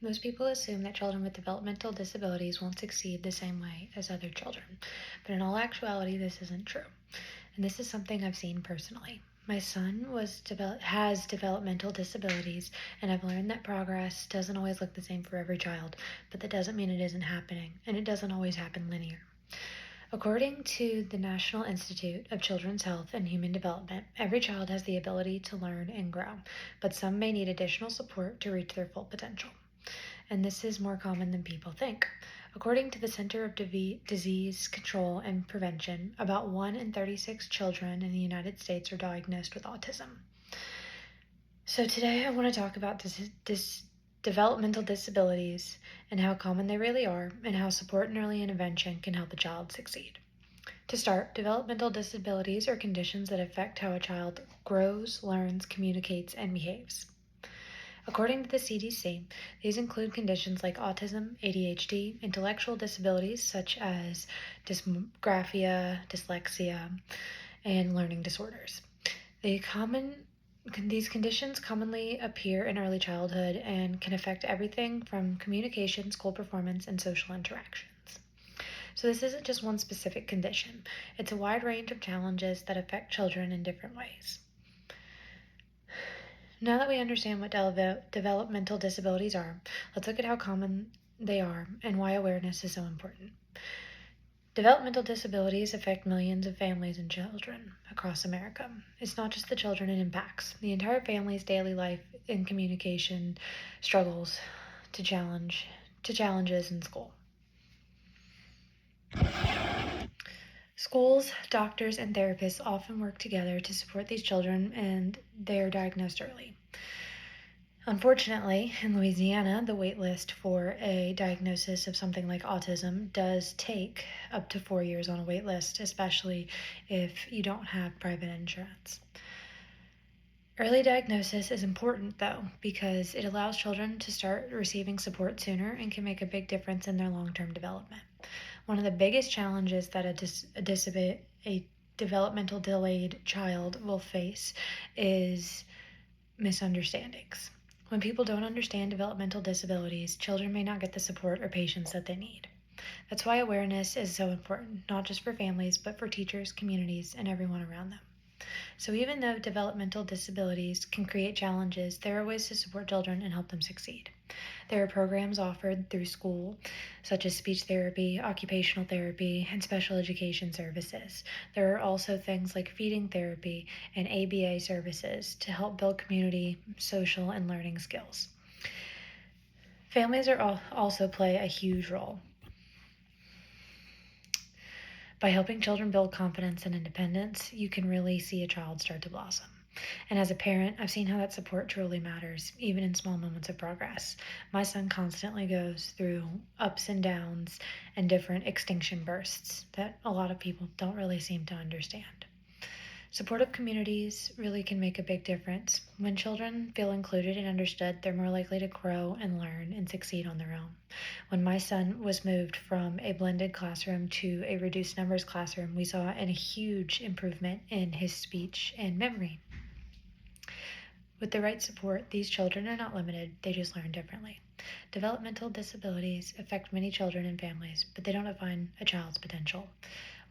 Most people assume that children with developmental disabilities won't succeed the same way as other children, but in all actuality, this isn't true. And this is something I've seen personally. My son has developmental disabilities, and I've learned that progress doesn't always look the same for every child, but that doesn't mean it isn't happening, and it doesn't always happen linear. According to the National Institute of Children's Health and Human Development, every child has the ability to learn and grow, but some may need additional support to reach their full potential. And this is more common than people think. According to the Center of Disease Control and Prevention, about 1 in 36 children in the United States are diagnosed with autism. So today I want to talk about developmental disabilities and how common they really are, and how support and early intervention can help a child succeed. To start, developmental disabilities are conditions that affect how a child grows, learns, communicates, and behaves. According to the CDC, these include conditions like autism, ADHD, intellectual disabilities such as dysgraphia, dyslexia, and learning disorders. These conditions commonly appear in early childhood and can affect everything from communication, school performance, and social interactions. So this isn't just one specific condition. It's a wide range of challenges that affect children in different ways. Now that we understand what developmental disabilities are, let's look at how common they are and why awareness is so important. Developmental disabilities affect millions of families and children across America. It's not just the children it impacts. The entire family's daily life and communication struggles to challenges in school. Schools, doctors, and therapists often work together to support these children, and they are diagnosed early. Unfortunately, in Louisiana, the wait list for a diagnosis of something like autism does take up to 4 years on a wait list, especially if you don't have private insurance. Early diagnosis is important, though, because it allows children to start receiving support sooner and can make a big difference in their long-term development. One of the biggest challenges that a developmental delayed child will face is misunderstandings. When people don't understand developmental disabilities, children may not get the support or patience that they need. That's why awareness is so important, not just for families, but for teachers, communities, and everyone around them. So even though developmental disabilities can create challenges, there are ways to support children and help them succeed. There are programs offered through school, such as speech therapy, occupational therapy, and special education services. There are also things like feeding therapy and ABA services to help build community, social, and learning skills. Families also play a huge role. By helping children build confidence and independence, you can really see a child start to blossom. And as a parent, I've seen how that support truly matters, even in small moments of progress. My son constantly goes through ups and downs and different extinction bursts that a lot of people don't really seem to understand. Supportive communities really can make a big difference. When children feel included and understood, they're more likely to grow and learn and succeed on their own. When my son was moved from a blended classroom to a reduced numbers classroom, we saw a huge improvement in his speech and memory. With the right support, these children are not limited, they just learn differently. Developmental disabilities affect many children and families, but they don't define a child's potential.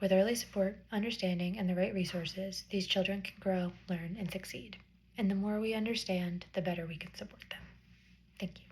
With early support, understanding, and the right resources, these children can grow, learn, and succeed. And the more we understand, the better we can support them. Thank you.